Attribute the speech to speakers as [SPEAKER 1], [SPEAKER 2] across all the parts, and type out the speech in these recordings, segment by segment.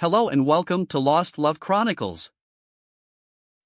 [SPEAKER 1] Hello and welcome to Lost Love Chronicles.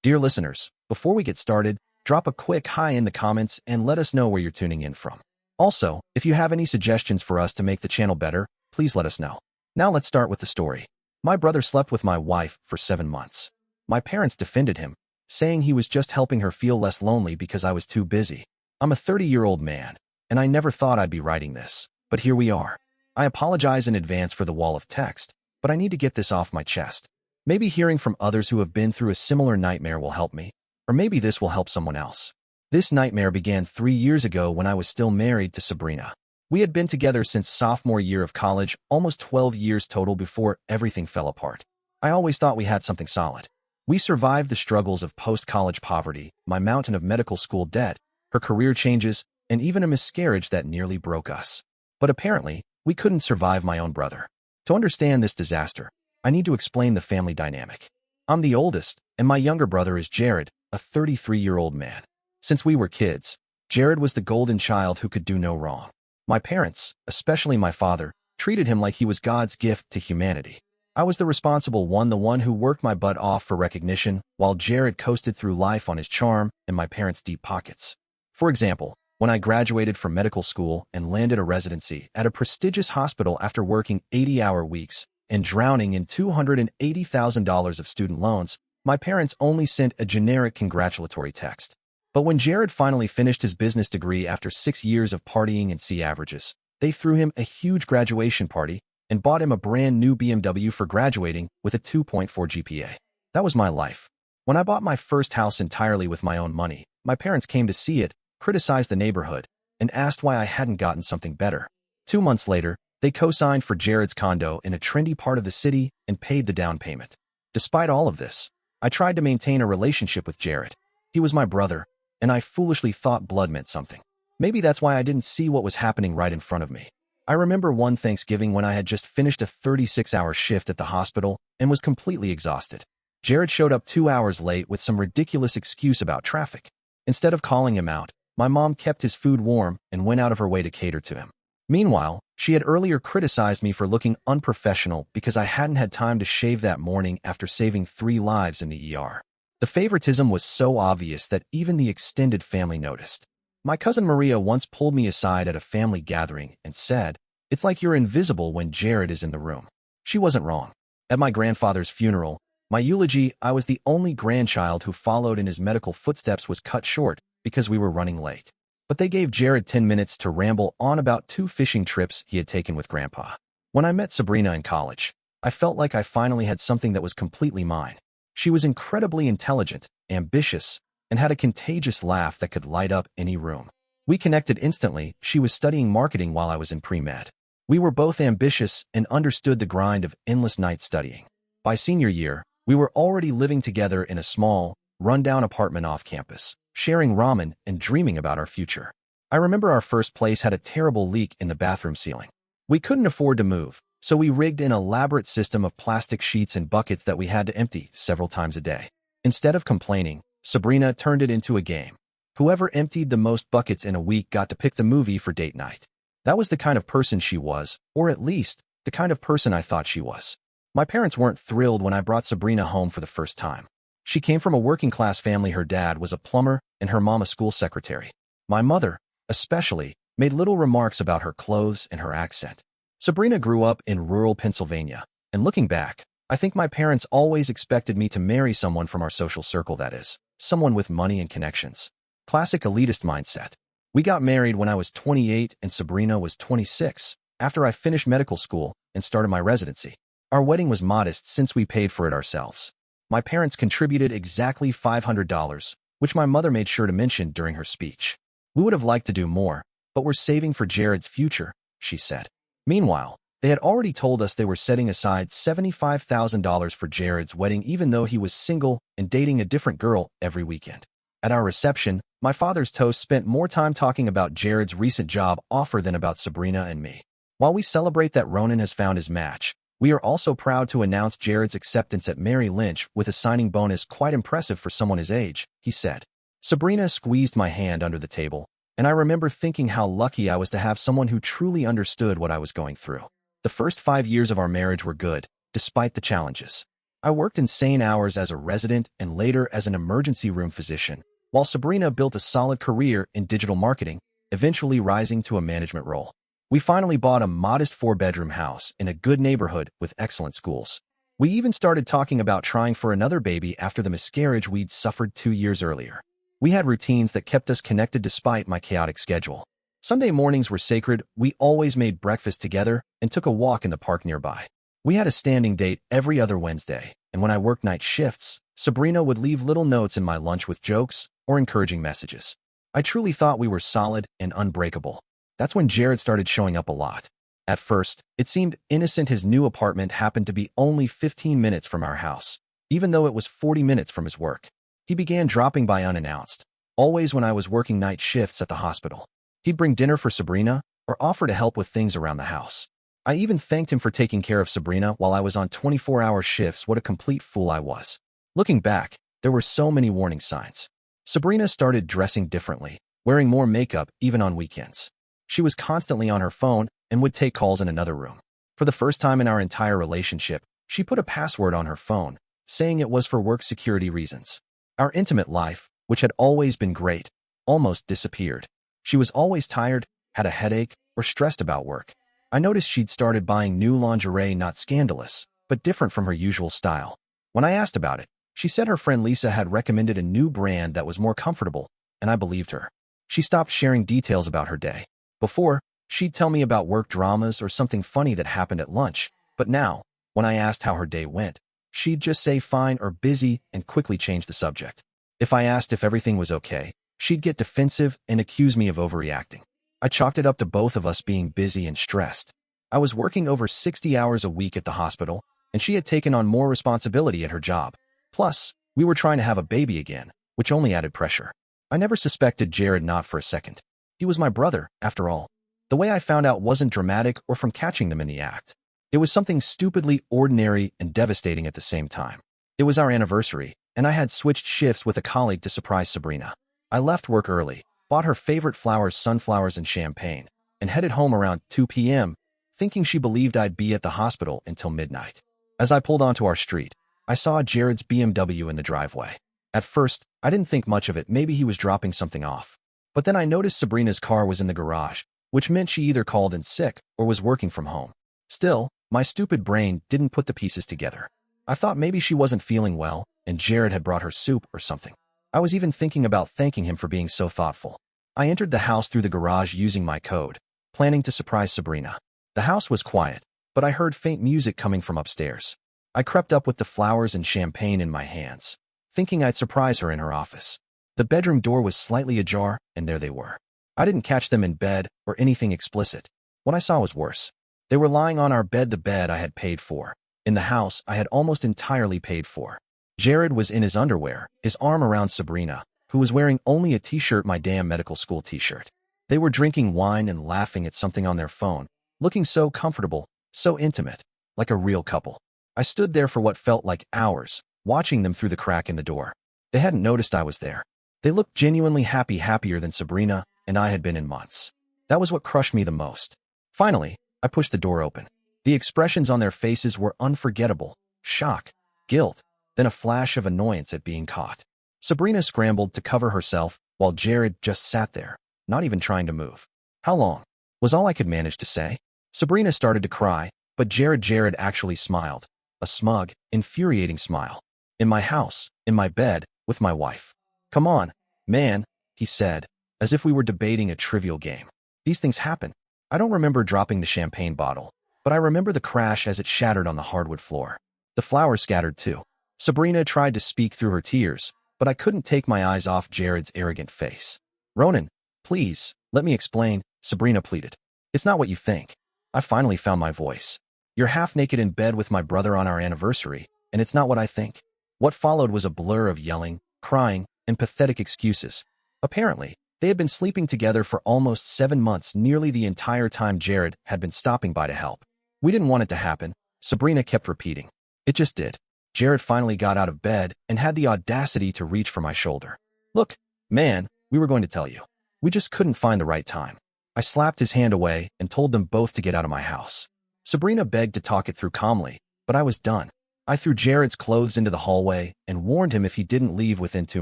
[SPEAKER 2] Dear listeners, before we get started, drop a quick hi in the comments and let us know where you're tuning in from. Also, if you have any suggestions for us to make the channel better, please let us know. Now let's start with the story. My brother slept with my wife for 7 months. My parents defended him, saying he was just helping her feel less lonely because I was too busy. I'm a 30-year-old man, and I never thought I'd be writing this, but here we are. I apologize in advance for the wall of text, but I need to get this off my chest. Maybe hearing from others who have been through a similar nightmare will help me, or maybe this will help someone else. This nightmare began 3 years ago when I was still married to Sabrina. We had been together since sophomore year of college, almost 12 years total before everything fell apart. I always thought we had something solid. We survived the struggles of post-college poverty, my mountain of medical school debt, her career changes, and even a miscarriage that nearly broke us. But apparently, we couldn't survive my own brother. To understand this disaster, I need to explain the family dynamic. I'm the oldest, and my younger brother is Jared, a 33-year-old man. Since we were kids, Jared was the golden child who could do no wrong. My parents, especially my father, treated him like he was God's gift to humanity. I was the responsible one, the one who worked my butt off for recognition, while Jared coasted through life on his charm and my parents' deep pockets. For example, when I graduated from medical school and landed a residency at a prestigious hospital after working 80-hour weeks and drowning in $280,000 of student loans, my parents only sent a generic congratulatory text. But when Jared finally finished his business degree after 6 years of partying and C averages, they threw him a huge graduation party and bought him a brand new BMW for graduating with a 2.4 GPA. That was my life. When I bought my first house entirely with my own money, my parents came to see it, criticized the neighborhood, and asked why I hadn't gotten something better. 2 months later, they co-signed for Jared's condo in a trendy part of the city and paid the down payment. Despite all of this, I tried to maintain a relationship with Jared. He was my brother, and I foolishly thought blood meant something. Maybe that's why I didn't see what was happening right in front of me. I remember one Thanksgiving when I had just finished a 36-hour shift at the hospital and was completely exhausted. Jared showed up 2 hours late with some ridiculous excuse about traffic. Instead of calling him out, my mom kept his food warm and went out of her way to cater to him. Meanwhile, she had earlier criticized me for looking unprofessional because I hadn't had time to shave that morning after saving 3 lives in the ER. The favoritism was so obvious that even the extended family noticed. My cousin Maria once pulled me aside at a family gathering and said, "It's like you're invisible when Jared is in the room." She wasn't wrong. At my grandfather's funeral, my eulogy, I was the only grandchild who followed in his medical footsteps, was cut short because we were running late. But they gave Jared 10 minutes to ramble on about 2 fishing trips he had taken with Grandpa. When I met Sabrina in college, I felt like I finally had something that was completely mine. She was incredibly intelligent, ambitious, and had a contagious laugh that could light up any room. We connected instantly. She was studying marketing while I was in pre-med. We were both ambitious and understood the grind of endless nights studying. By senior year, we were already living together in a small, run-down apartment off campus, sharing ramen and dreaming about our future. I remember our first place had a terrible leak in the bathroom ceiling. We couldn't afford to move, so we rigged an elaborate system of plastic sheets and buckets that we had to empty several times a day. Instead of complaining, Sabrina turned it into a game. Whoever emptied the most buckets in a week got to pick the movie for date night. That was the kind of person she was, or at least, the kind of person I thought she was. My parents weren't thrilled when I brought Sabrina home for the first time. She came from a working-class family. Her dad was a plumber and her mom a school secretary. My mother, especially, made little remarks about her clothes and her accent. Sabrina grew up in rural Pennsylvania, and looking back, I think my parents always expected me to marry someone from our social circle, that is, someone with money and connections. Classic elitist mindset. We got married when I was 28 and Sabrina was 26, after I finished medical school and started my residency. Our wedding was modest since we paid for it ourselves. My parents contributed exactly $500, which my mother made sure to mention during her speech. We would have liked to do more, but we're saving for Jared's future, she said. Meanwhile, they had already told us they were setting aside $75,000 for Jared's wedding, even though he was single and dating a different girl every weekend. At our reception, my father's toast spent more time talking about Jared's recent job offer than about Sabrina and me. While we celebrate that Ronan has found his match, we are also proud to announce Jared's acceptance at Merrill Lynch with a signing bonus quite impressive for someone his age, he said. Sabrina squeezed my hand under the table, and I remember thinking how lucky I was to have someone who truly understood what I was going through. The first 5 years of our marriage were good, despite the challenges. I worked insane hours as a resident and later as an emergency room physician, while Sabrina built a solid career in digital marketing, eventually rising to a management role. We finally bought a modest 4-bedroom house in a good neighborhood with excellent schools. We even started talking about trying for another baby after the miscarriage we'd suffered 2 years earlier. We had routines that kept us connected despite my chaotic schedule. Sunday mornings were sacred. We always made breakfast together and took a walk in the park nearby. We had a standing date every other Wednesday, and when I worked night shifts, Sabrina would leave little notes in my lunch with jokes or encouraging messages. I truly thought we were solid and unbreakable. That's when Jared started showing up a lot. At first, it seemed innocent. His new apartment happened to be only 15 minutes from our house, even though it was 40 minutes from his work. He began dropping by unannounced, always when I was working night shifts at the hospital. He'd bring dinner for Sabrina or offer to help with things around the house. I even thanked him for taking care of Sabrina while I was on 24-hour shifts. What a complete fool I was. Looking back, there were so many warning signs. Sabrina started dressing differently, wearing more makeup even on weekends. She was constantly on her phone and would take calls in another room. For the first time in our entire relationship, she put a password on her phone, saying it was for work security reasons. Our intimate life, which had always been great, almost disappeared. She was always tired, had a headache, or stressed about work. I noticed she'd started buying new lingerie, not scandalous, but different from her usual style. When I asked about it, she said her friend Lisa had recommended a new brand that was more comfortable, and I believed her. She stopped sharing details about her day. Before, she'd tell me about work dramas or something funny that happened at lunch, but now, when I asked how her day went, she'd just say fine or busy and quickly change the subject. If I asked if everything was okay, she'd get defensive and accuse me of overreacting. I chalked it up to both of us being busy and stressed. I was working over 60 hours a week at the hospital, and she had taken on more responsibility at her job. Plus, we were trying to have a baby again, which only added pressure. I never suspected Jared, not for a second. He was my brother, after all. The way I found out wasn't dramatic or from catching them in the act. It was something stupidly ordinary and devastating at the same time. It was our anniversary, and I had switched shifts with a colleague to surprise Sabrina. I left work early, bought her favorite flowers, sunflowers and champagne, and headed home around 2 p.m., thinking she believed I'd be at the hospital until midnight. As I pulled onto our street, I saw Jared's BMW in the driveway. At first, I didn't think much of it. Maybe he was dropping something off. But then I noticed Sabrina's car was in the garage, which meant she either called in sick or was working from home. Still, my stupid brain didn't put the pieces together. I thought maybe she wasn't feeling well, and Jared had brought her soup or something. I was even thinking about thanking him for being so thoughtful. I entered the house through the garage using my code, planning to surprise Sabrina. The house was quiet, but I heard faint music coming from upstairs. I crept up with the flowers and champagne in my hands, thinking I'd surprise her in her office. The bedroom door was slightly ajar, and there they were. I didn't catch them in bed or anything explicit. What I saw was worse. They were lying on our bed, the bed I had paid for. In the house I had almost entirely paid for. Jared was in his underwear, his arm around Sabrina, who was wearing only a t-shirt, my damn medical school t-shirt. They were drinking wine and laughing at something on their phone, looking so comfortable, so intimate, like a real couple. I stood there for what felt like hours, watching them through the crack in the door. They hadn't noticed I was there. They looked genuinely happy, happier than Sabrina and I had been in months. That was what crushed me the most. Finally, I pushed the door open. The expressions on their faces were unforgettable. Shock, guilt, then a flash of annoyance at being caught. Sabrina scrambled to cover herself while Jared just sat there, not even trying to move. How long? Was all I could manage to say. Sabrina started to cry, but Jared actually smiled. A smug, infuriating smile. In my house, in my bed, with my wife. Come on, man, he said, as if we were debating a trivial game. These things happen. I don't remember dropping the champagne bottle, but I remember the crash as it shattered on the hardwood floor. The flowers scattered too. Sabrina tried to speak through her tears, but I couldn't take my eyes off Jared's arrogant face. Ronan, please, let me explain, Sabrina pleaded. It's not what you think. I finally found my voice. You're half naked in bed with my brother on our anniversary, and it's not what I think. What followed was a blur of yelling, crying, and pathetic excuses. Apparently, they had been sleeping together for almost 7 months, nearly the entire time Jared had been stopping by to help. We didn't want it to happen, Sabrina kept repeating. It just did. Jared finally got out of bed and had the audacity to reach for my shoulder. Look, man, we were going to tell you. We just couldn't find the right time. I slapped his hand away and told them both to get out of my house. Sabrina begged to talk it through calmly, but I was done. I threw Jared's clothes into the hallway and warned him if he didn't leave within 2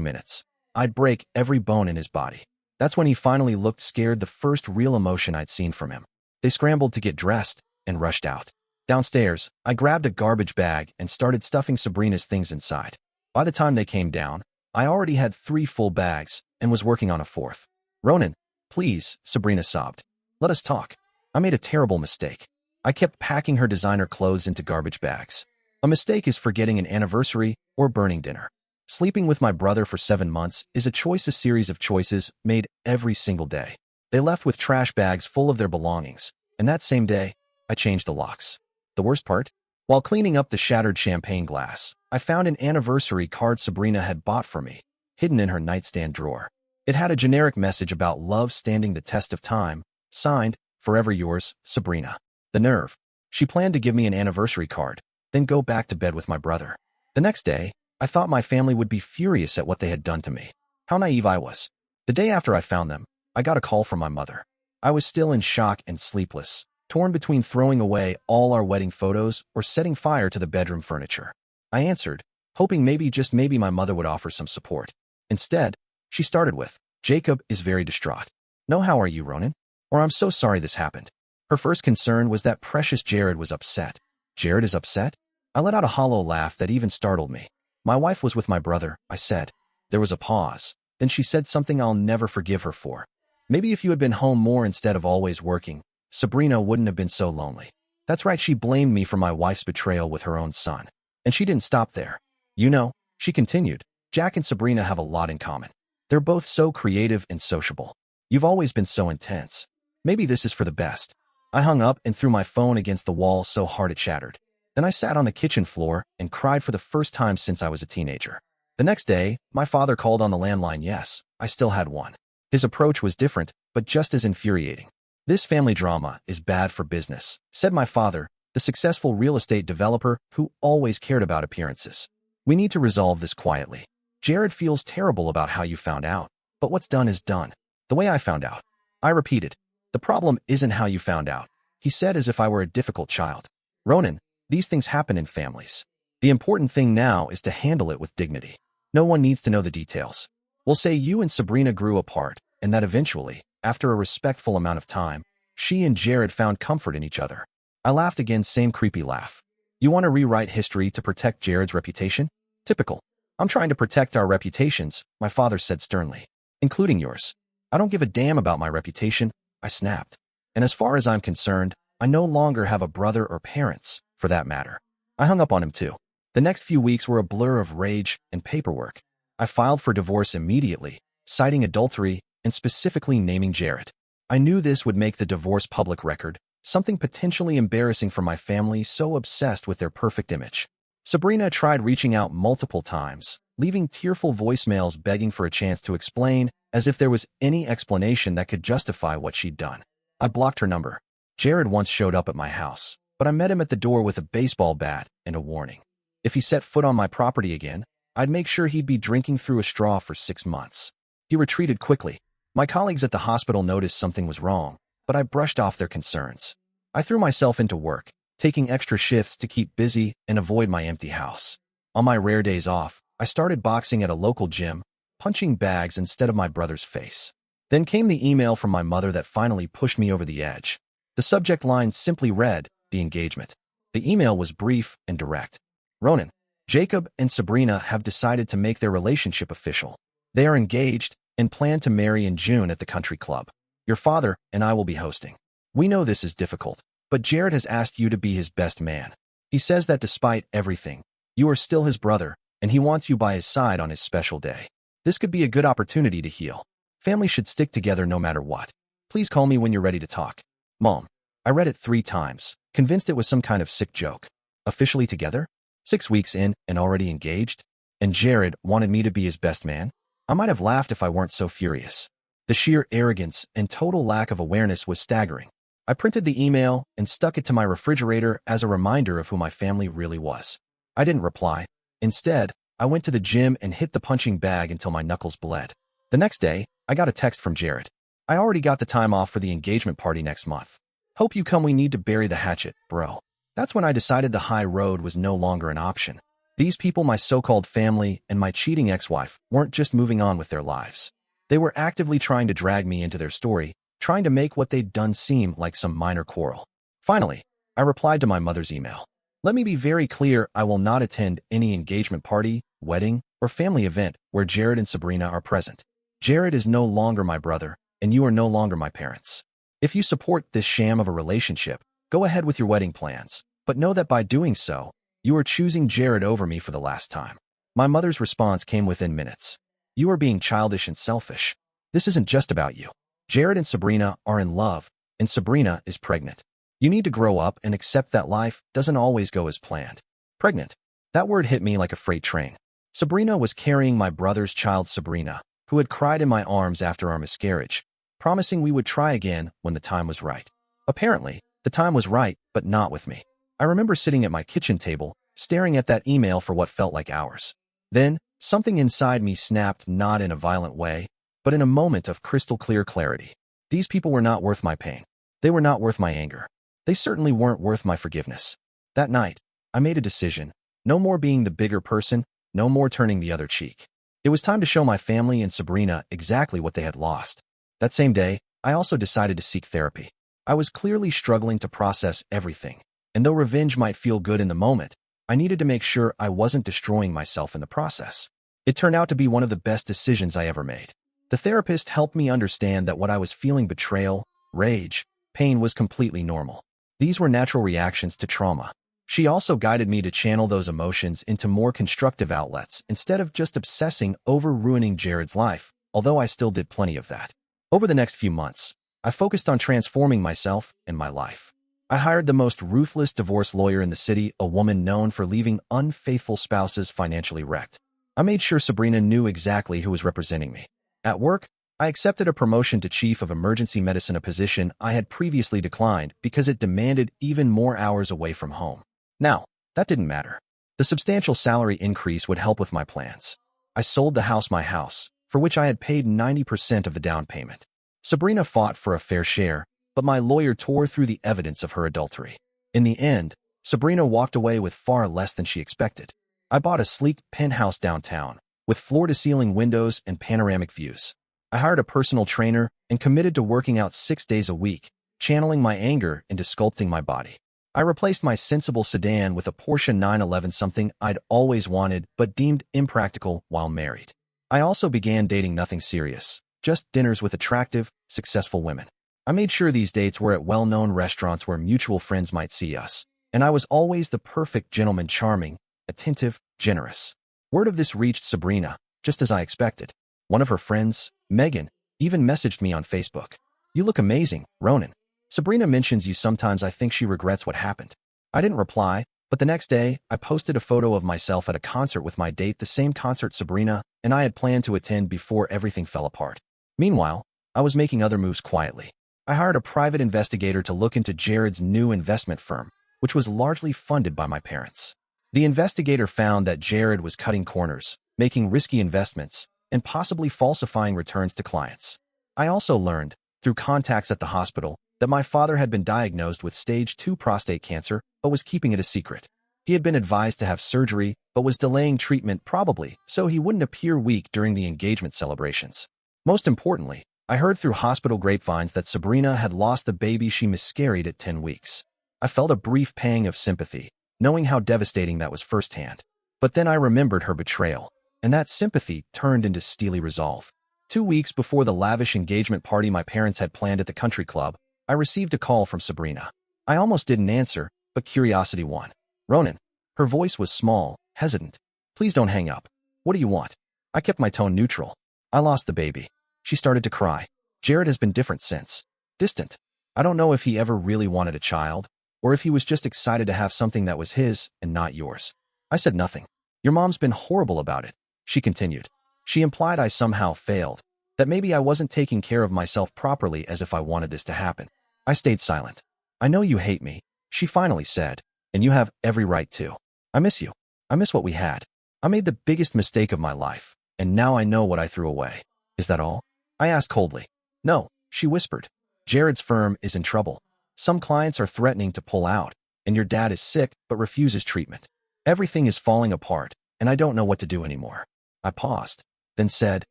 [SPEAKER 2] minutes, I'd break every bone in his body. That's when he finally looked scared, the first real emotion I'd seen from him. They scrambled to get dressed and rushed out. Downstairs, I grabbed a garbage bag and started stuffing Sabrina's things inside. By the time they came down, I already had 3 full bags and was working on a 4th. Ronan, please, Sabrina sobbed. Let us talk. I made a terrible mistake. I kept packing her designer clothes into garbage bags. A mistake is forgetting an anniversary or burning dinner. Sleeping with my brother for 7 months is a series of choices made every single day. They left with trash bags full of their belongings, and that same day, I changed the locks. The worst part? While cleaning up the shattered champagne glass, I found an anniversary card Sabrina had bought for me, hidden in her nightstand drawer. It had a generic message about love standing the test of time, signed, "Forever yours, Sabrina." The nerve. She planned to give me an anniversary card, then go back to bed with my brother. The next day, I thought my family would be furious at what they had done to me. How naive I was. The day after I found them, I got a call from my mother. I was still in shock and sleepless, torn between throwing away all our wedding photos or setting fire to the bedroom furniture. I answered, hoping maybe, just maybe, my mother would offer some support. Instead, she started with, "Jacob is very distraught. No, how are you, Ronan?" Or, "I'm so sorry this happened." Her first concern was that precious Jared was upset. Jared is upset? I let out a hollow laugh that even startled me. "My wife was with my brother," I said. There was a pause. Then she said something I'll never forgive her for. "Maybe if you had been home more instead of always working, Sabrina wouldn't have been so lonely." That's right, she blamed me for my wife's betrayal with her own son. And she didn't stop there. "You know," she continued, "Jack and Sabrina have a lot in common. They're both so creative and sociable. You've always been so intense. Maybe this is for the best." I hung up and threw my phone against the wall so hard it shattered. Then I sat on the kitchen floor and cried for the first time since I was a teenager. The next day, my father called on the landline. Yes, I still had one. His approach was different, but just as infuriating. "This family drama is bad for business," said my father, the successful real estate developer who always cared about appearances. "We need to resolve this quietly. Jared feels terrible about how you found out, but what's done is done." "The way I found out," I repeated. "The problem isn't how you found out," he said as if I were a difficult child. "Ronan, these things happen in families. The important thing now is to handle it with dignity. No one needs to know the details. We'll say you and Sabrina grew apart, and that eventually, after a respectful amount of time, she and Jared found comfort in each other." I laughed again, same creepy laugh. "You want to rewrite history to protect Jared's reputation? Typical. I'm trying to protect our reputations," my father said sternly. "Including yours." "I don't give a damn about my reputation," I snapped. "And as far as I'm concerned, I no longer have a brother or parents, for that matter." I hung up on him too. The next few weeks were a blur of rage and paperwork. I filed for divorce immediately, citing adultery and specifically naming Jared. I knew this would make the divorce public record, something potentially embarrassing for my family so obsessed with their perfect image. Sabrina tried reaching out multiple times, leaving tearful voicemails begging for a chance to explain, as if there was any explanation that could justify what she'd done. I blocked her number. Jared once showed up at my house, but I met him at the door with a baseball bat and a warning. If he set foot on my property again, I'd make sure he'd be drinking through a straw for 6 months. He retreated quickly. My colleagues at the hospital noticed something was wrong, but I brushed off their concerns. I threw myself into work, taking extra shifts to keep busy and avoid my empty house. On my rare days off, I started boxing at a local gym, punching bags instead of my brother's face. Then came the email from my mother that finally pushed me over the edge. The subject line simply read, "The engagement." The email was brief and direct. "Ronan, Jacob and Sabrina have decided to make their relationship official. They are engaged and plan to marry in June at the country club. Your father and I will be hosting. We know this is difficult, but Jared has asked you to be his best man. He says that despite everything, you are still his brother, and he wants you by his side on his special day. This could be a good opportunity to heal. Families should stick together no matter what. Please call me when you're ready to talk. Mom." I read it 3 times, convinced it was some kind of sick joke. Officially together? 6 weeks in and already engaged? And Jared wanted me to be his best man? I might have laughed if I weren't so furious. The sheer arrogance and total lack of awareness was staggering. I printed the email and stuck it to my refrigerator as a reminder of who my family really was. I didn't reply. Instead, I went to the gym and hit the punching bag until my knuckles bled. The next day, I got a text from Jared. "I already got the time off for the engagement party next month. Hope you come, we need to bury the hatchet, bro." That's when I decided the high road was no longer an option. These people, my so-called family and my cheating ex-wife, weren't just moving on with their lives. They were actively trying to drag me into their story, trying to make what they'd done seem like some minor quarrel. Finally, I replied to my mother's email. Let me be very clear, I will not attend any engagement party, wedding, or family event where Jared and Sabrina are present. Jared is no longer my brother, and you are no longer my parents. If you support this sham of a relationship, go ahead with your wedding plans, but know that by doing so, you are choosing Jared over me for the last time. My mother's response came within minutes. You are being childish and selfish. This isn't just about you. Jared and Sabrina are in love, and Sabrina is pregnant. You need to grow up and accept that life doesn't always go as planned. Pregnant. That word hit me like a freight train. Sabrina was carrying my brother's child, Sabrina, who had cried in my arms after our miscarriage, promising we would try again when the time was right. Apparently, the time was right, but not with me. I remember sitting at my kitchen table, staring at that email for what felt like hours. Then, something inside me snapped, not in a violent way, but in a moment of crystal clear clarity. These people were not worth my pain. They were not worth my anger. They certainly weren't worth my forgiveness. That night, I made a decision. No more being the bigger person, no more turning the other cheek. It was time to show my family and Sabrina exactly what they had lost. That same day, I also decided to seek therapy. I was clearly struggling to process everything, and though revenge might feel good in the moment, I needed to make sure I wasn't destroying myself in the process. It turned out to be one of the best decisions I ever made. The therapist helped me understand that what I was feeling, betrayal, rage, pain, was completely normal. These were natural reactions to trauma. She also guided me to channel those emotions into more constructive outlets instead of just obsessing over ruining Jared's life, although I still did plenty of that. Over the next few months, I focused on transforming myself and my life. I hired the most ruthless divorce lawyer in the city, a woman known for leaving unfaithful spouses financially wrecked. I made sure Sabrina knew exactly who was representing me. At work, I accepted a promotion to chief of emergency medicine, a position I had previously declined because it demanded even more hours away from home. Now, that didn't matter. The substantial salary increase would help with my plans. I sold the house, my house, for which I had paid 90% of the down payment. Sabrina fought for a fair share, but my lawyer tore through the evidence of her adultery. In the end, Sabrina walked away with far less than she expected. I bought a sleek penthouse downtown, with floor-to-ceiling windows and panoramic views. I hired a personal trainer and committed to working out 6 days a week, channeling my anger into sculpting my body. I replaced my sensible sedan with a Porsche 911, something I'd always wanted but deemed impractical while married. I also began dating nothing serious, just dinners with attractive, successful women. I made sure these dates were at well-known restaurants where mutual friends might see us, and I was always the perfect gentleman, charming, attentive, generous. Word of this reached Sabrina, just as I expected. One of her friends, Megan, even messaged me on Facebook. You look amazing, Ronan. Sabrina mentions you sometimes. I think she regrets what happened. I didn't reply, but the next day, I posted a photo of myself at a concert with my date, the same concert Sabrina and I had planned to attend before everything fell apart. Meanwhile, I was making other moves quietly. I hired a private investigator to look into Jared's new investment firm, which was largely funded by my parents. The investigator found that Jared was cutting corners, making risky investments, and possibly falsifying returns to clients. I also learned, through contacts at the hospital, that my father had been diagnosed with stage 2 prostate cancer, but was keeping it a secret. He had been advised to have surgery, but was delaying treatment, probably so he wouldn't appear weak during the engagement celebrations. Most importantly, I heard through hospital grapevines that Sabrina had lost the baby she miscarried at 10 weeks. I felt a brief pang of sympathy, knowing how devastating that was firsthand. But then I remembered her betrayal, and that sympathy turned into steely resolve. 2 weeks before the lavish engagement party my parents had planned at the country club, I received a call from Sabrina. I almost didn't answer, but curiosity won. Ronan. Her voice was small, hesitant. Please don't hang up. What do you want? I kept my tone neutral. I lost the baby. She started to cry. Jared has been different since. Distant. I don't know if he ever really wanted a child, or if he was just excited to have something that was his and not yours. I said nothing. Your mom's been horrible about it, she continued. She implied I somehow failed, that maybe I wasn't taking care of myself properly, as if I wanted this to happen. I stayed silent. I know you hate me, she finally said, and you have every right to. I miss you. I miss what we had. I made the biggest mistake of my life, and now I know what I threw away. Is that all? I asked coldly. No, she whispered. Jared's firm is in trouble. Some clients are threatening to pull out, and your dad is sick but refuses treatment. Everything is falling apart, and I don't know what to do anymore. I paused, then said,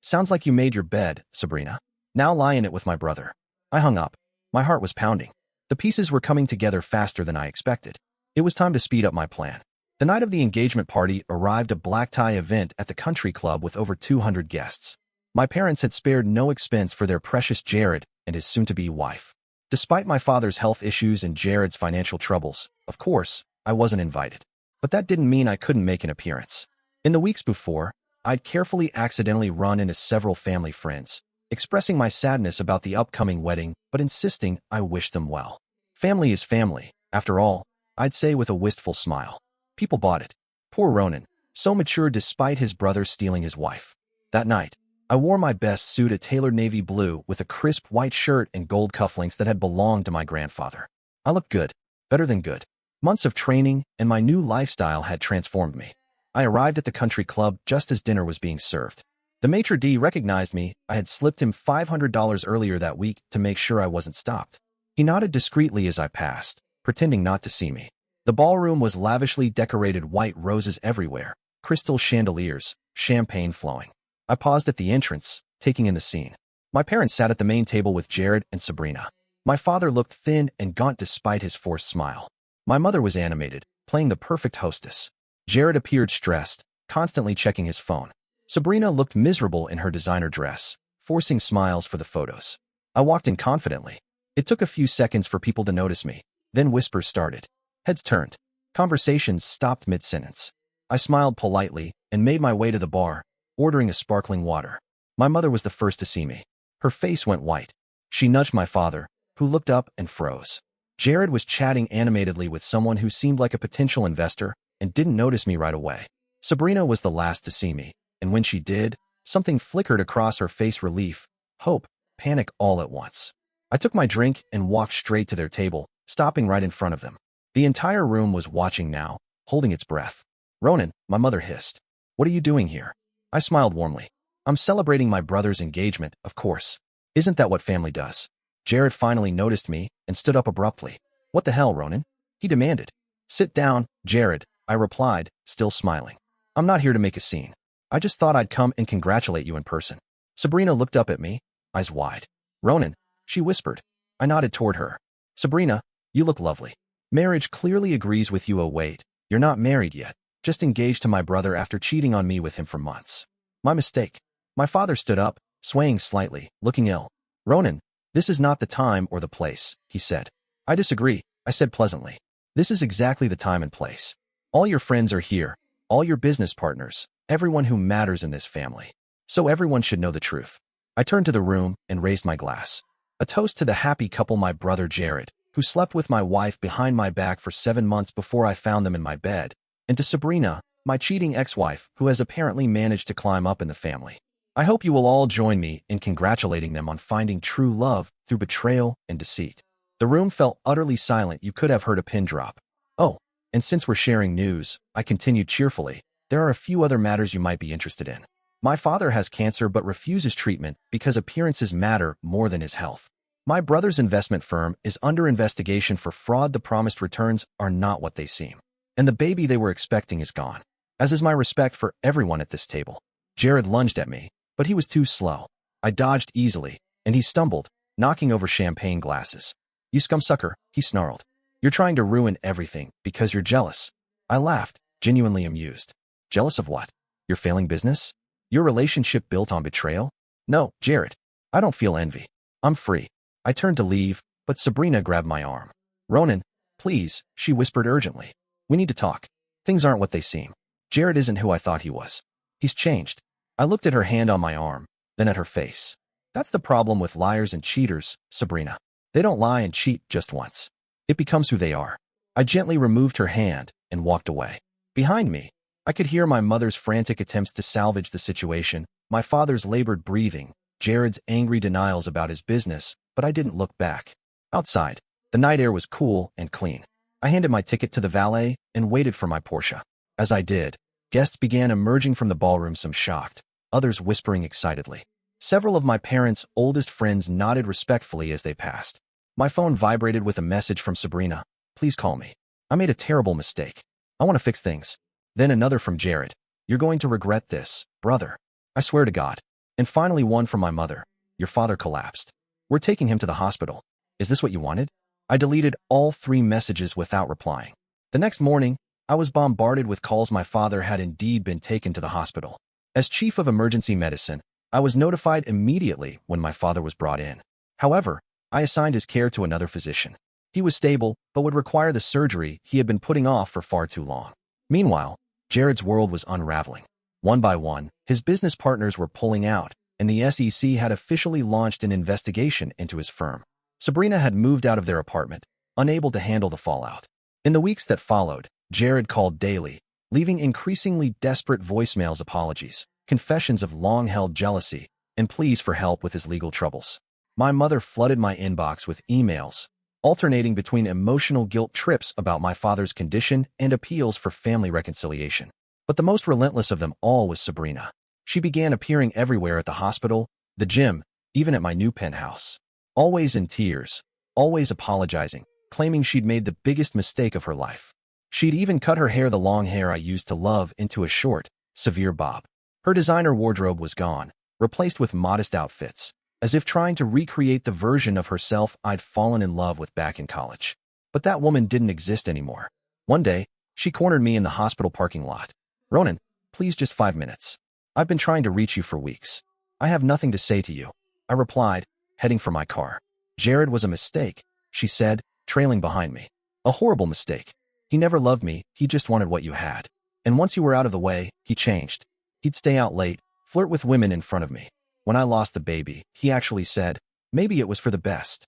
[SPEAKER 2] sounds like you made your bed, Sabrina. Now lie in it with my brother. I hung up. My heart was pounding. The pieces were coming together faster than I expected. It was time to speed up my plan. The night of the engagement party arrived a black tie event at the country club with over 200 guests. My parents had spared no expense for their precious Jared and his soon-to-be wife. Despite my father's health issues and Jared's financial troubles, of course, I wasn't invited. But that didn't mean I couldn't make an appearance. In the weeks before, I'd carefully accidentally run into several family friends, expressing my sadness about the upcoming wedding but insisting I wish them well. Family is family, after all, I'd say with a wistful smile. People bought it. Poor Ronan, so mature despite his brother stealing his wife. That night, I wore my best suit, a tailored navy blue with a crisp white shirt and gold cufflinks that had belonged to my grandfather. I looked good, better than good. Months of training and my new lifestyle had transformed me. I arrived at the country club just as dinner was being served. The maitre d' recognized me. I had slipped him $500 earlier that week to make sure I wasn't stopped. He nodded discreetly as I passed, pretending not to see me. The ballroom was lavishly decorated, white roses everywhere, crystal chandeliers, champagne flowing. I paused at the entrance, taking in the scene. My parents sat at the main table with Jared and Sabrina. My father looked thin and gaunt despite his forced smile. My mother was animated, playing the perfect hostess. Jared appeared stressed, constantly checking his phone. Sabrina looked miserable in her designer dress, forcing smiles for the photos. I walked in confidently. It took a few seconds for people to notice me. Then whispers started. Heads turned. Conversations stopped mid-sentence. I smiled politely and made my way to the bar, ordering a sparkling water. My mother was the first to see me. Her face went white. She nudged my father, who looked up and froze. Jared was chatting animatedly with someone who seemed like a potential investor and didn't notice me right away. Sabrina was the last to see me, and when she did, something flickered across her face: relief, hope, panic all at once. I took my drink and walked straight to their table, stopping right in front of them. The entire room was watching now, holding its breath. Ronan, my mother hissed. What are you doing here? I smiled warmly. I'm celebrating my brother's engagement, of course. Isn't that what family does? Jared finally noticed me and stood up abruptly. What the hell, Ronan? He demanded. Sit down, Jared, I replied, still smiling. I'm not here to make a scene. I just thought I'd come and congratulate you in person. Sabrina looked up at me, eyes wide. Ronan, she whispered. I nodded toward her. Sabrina, you look lovely. Marriage clearly agrees with you. Oh wait, you're not married yet, just engaged to my brother after cheating on me with him for months. My mistake. My father stood up, swaying slightly, looking ill. Ronan, this is not the time or the place, he said. I disagree, I said pleasantly. This is exactly the time and place. All your friends are here, all your business partners, everyone who matters in this family. So everyone should know the truth. I turned to the room and raised my glass. A toast to the happy couple, my brother Jared, who slept with my wife behind my back for 7 months before I found them in my bed, and to Sabrina, my cheating ex-wife, who has apparently managed to climb up in the family. I hope you will all join me in congratulating them on finding true love through betrayal and deceit. The room felt utterly silent. You could have heard a pin drop. Oh, and since we're sharing news, I continued cheerfully, there are a few other matters you might be interested in. My father has cancer but refuses treatment because appearances matter more than his health. My brother's investment firm is under investigation for fraud. The promised returns are not what they seem. And the baby they were expecting is gone. As is my respect for everyone at this table. Jared lunged at me, but he was too slow. I dodged easily, and he stumbled, knocking over champagne glasses. You scumsucker, he snarled. You're trying to ruin everything because you're jealous. I laughed, genuinely amused. Jealous of what? Your failing business? Your relationship built on betrayal? No, Jared. I don't feel envy. I'm free. I turned to leave, but Sabrina grabbed my arm. Ronan, please, she whispered urgently. We need to talk. Things aren't what they seem. Jared isn't who I thought he was. He's changed. I looked at her hand on my arm, then at her face. That's the problem with liars and cheaters, Sabrina. They don't lie and cheat just once. It becomes who they are. I gently removed her hand and walked away. Behind me, I could hear my mother's frantic attempts to salvage the situation, my father's labored breathing, Jared's angry denials about his business, but I didn't look back. Outside, the night air was cool and clean. I handed my ticket to the valet and waited for my Porsche. As I did, guests began emerging from the ballroom, some shocked, others whispering excitedly. Several of my parents' oldest friends nodded respectfully as they passed. My phone vibrated with a message from Sabrina. Please call me. I made a terrible mistake. I want to fix things. Then another from Jared. You're going to regret this, brother. I swear to God. And finally one from my mother. Your father collapsed. We're taking him to the hospital. Is this what you wanted? I deleted all 3 messages without replying. The next morning, I was bombarded with calls my father had indeed been taken to the hospital. As chief of emergency medicine, I was notified immediately when my father was brought in. However, I assigned his care to another physician. He was stable, but would require the surgery he had been putting off for far too long. Meanwhile, Jared's world was unraveling. One by one, his business partners were pulling out, and the SEC had officially launched an investigation into his firm. Sabrina had moved out of their apartment, unable to handle the fallout. In the weeks that followed, Jared called daily, leaving increasingly desperate voicemails, apologies, confessions of long-held jealousy, and pleas for help with his legal troubles. My mother flooded my inbox with emails, alternating between emotional guilt trips about my father's condition and appeals for family reconciliation. But the most relentless of them all was Sabrina. She began appearing everywhere, at the hospital, the gym, even at my new penthouse. Always in tears, always apologizing, claiming she'd made the biggest mistake of her life. She'd even cut her hair, the long hair I used to love, into a short, severe bob. Her designer wardrobe was gone, replaced with modest outfits, as if trying to recreate the version of herself I'd fallen in love with back in college. But that woman didn't exist anymore. One day, she cornered me in the hospital parking lot. Ronan, please, just 5 minutes. I've been trying to reach you for weeks. I have nothing to say to you, I replied, heading for my car. Jared was a mistake, she said, trailing behind me. A horrible mistake. He never loved me, he just wanted what you had. And once you were out of the way, he changed. He'd stay out late, flirt with women in front of me. When I lost the baby, he actually said, maybe it was for the best.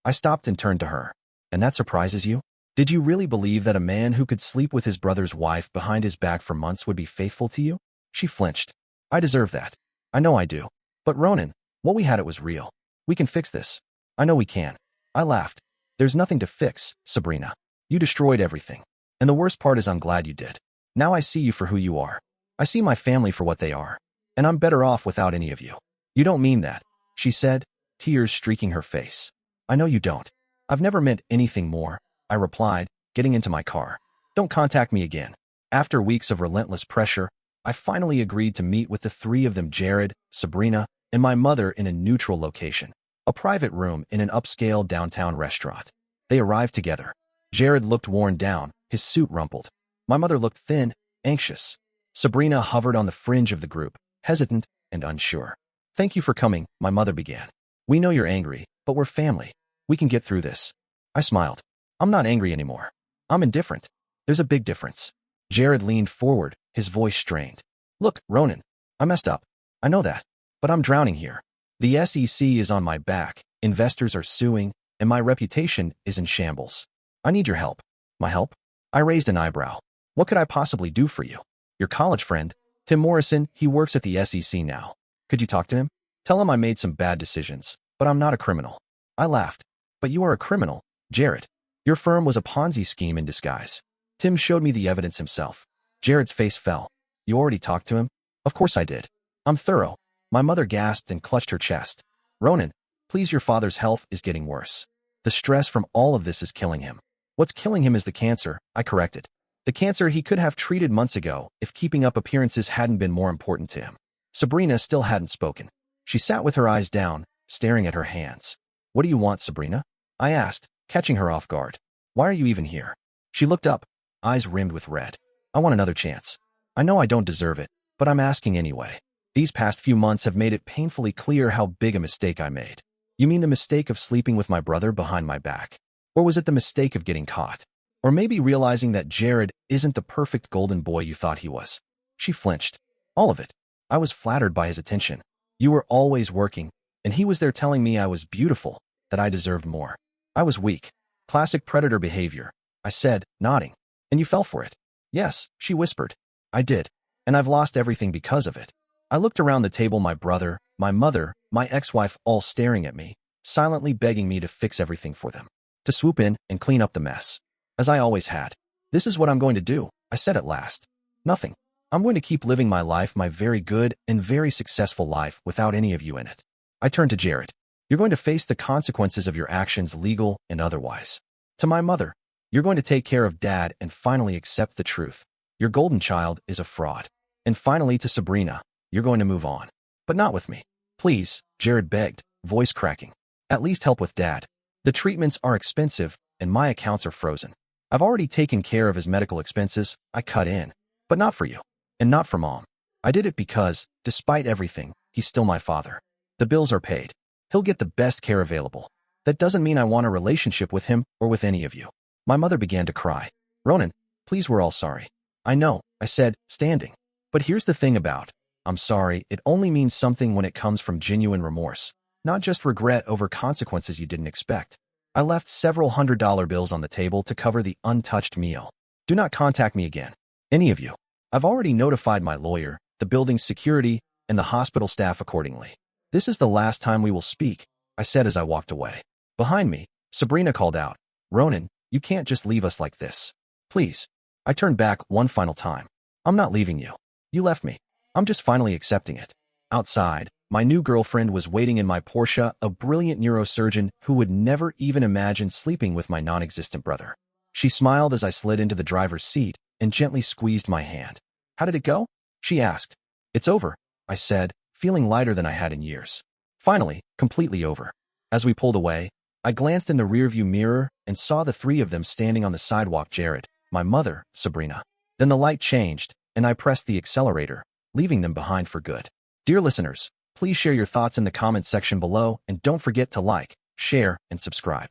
[SPEAKER 2] I stopped and turned to her. And that surprises you? Did you really believe that a man who could sleep with his brother's wife behind his back for months would be faithful to you? She flinched. I deserve that. I know I do. But Ronan, what we had, it was real. We can fix this. I know we can. I laughed. There's nothing to fix, Sabrina. You destroyed everything. And the worst part is I'm glad you did. Now I see you for who you are. I see my family for what they are. And I'm better off without any of you. You don't mean that, she said, tears streaking her face. I know you don't. I've never meant anything more, I replied, getting into my car. Don't contact me again. After weeks of relentless pressure, I finally agreed to meet with the 3 of them, Jared, Sabrina, and my mother, in a neutral location, a private room in an upscale downtown restaurant. They arrived together. Jared looked worn down, his suit rumpled. My mother looked thin, anxious. Sabrina hovered on the fringe of the group, hesitant and unsure. Thank you for coming, my mother began. We know you're angry, but we're family. We can get through this. I smiled. I'm not angry anymore. I'm indifferent. There's a big difference. Jared leaned forward, his voice strained. Look, Ronan, I messed up. I know that. But I'm drowning here. The SEC is on my back, investors are suing, and my reputation is in shambles. I need your help. My help? I raised an eyebrow. What could I possibly do for you? Your college friend, Tim Morrison, he works at the SEC now. Could you talk to him? Tell him I made some bad decisions, but I'm not a criminal. I laughed. But you are a criminal, Jared. Your firm was a Ponzi scheme in disguise. Tim showed me the evidence himself. Jared's face fell. You already talked to him? Of course I did. I'm thorough. My mother gasped and clutched her chest. Ronan, please, your father's health is getting worse. The stress from all of this is killing him. What's killing him is the cancer, I corrected. The cancer he could have treated months ago if keeping up appearances hadn't been more important to him. Sabrina still hadn't spoken. She sat with her eyes down, staring at her hands. What do you want, Sabrina? I asked, catching her off guard. Why are you even here? She looked up, eyes rimmed with red. I want another chance. I know I don't deserve it, but I'm asking anyway. These past few months have made it painfully clear how big a mistake I made. You mean the mistake of sleeping with my brother behind my back? Or was it the mistake of getting caught? Or maybe realizing that Jared isn't the perfect golden boy you thought he was? She flinched. All of it. I was flattered by his attention. You were always working, and he was there telling me I was beautiful, that I deserved more. I was weak. Classic predator behavior, I said, nodding. And you fell for it. Yes, she whispered. I did. And I've lost everything because of it. I looked around the table, my brother, my mother, my ex-wife, all staring at me, silently begging me to fix everything for them, to swoop in and clean up the mess. As I always had. This is what I'm going to do, I said at last. Nothing. I'm going to keep living my life, my very good and very successful life, without any of you in it. I turned to Jared. You're going to face the consequences of your actions, legal and otherwise. To my mother. You're going to take care of Dad and finally accept the truth. Your golden child is a fraud. And finally to Sabrina, you're going to move on. But not with me. Please, Jared begged, voice cracking. At least help with Dad. The treatments are expensive, and my accounts are frozen. I've already taken care of his medical expenses, I cut in. But not for you. And not for Mom. I did it because, despite everything, he's still my father. The bills are paid. He'll get the best care available. That doesn't mean I want a relationship with him or with any of you. My mother began to cry. Ronan, please, we're all sorry. I know, I said, standing. But here's the thing about, I'm sorry, it only means something when it comes from genuine remorse, not just regret over consequences you didn't expect. I left several $100 bills on the table to cover the untouched meal. Do not contact me again. Any of you. I've already notified my lawyer, the building's security, and the hospital staff accordingly. This is the last time we will speak, I said as I walked away. Behind me, Sabrina called out, Ronan, you can't just leave us like this. Please. I turned back one final time. I'm not leaving you. You left me. I'm just finally accepting it. Outside, my new girlfriend was waiting in my Porsche, a brilliant neurosurgeon who would never even imagine sleeping with my non-existent brother. She smiled as I slid into the driver's seat and gently squeezed my hand. How did it go? She asked. It's over, I said, feeling lighter than I had in years. Finally, completely over. As we pulled away, I glanced in the rearview mirror and saw the three of them standing on the sidewalk: Jared, my mother, Sabrina. Then the light changed, and I pressed the accelerator, leaving them behind for good. Dear listeners, please share your thoughts in the comments section below and don't forget to like, share, and subscribe.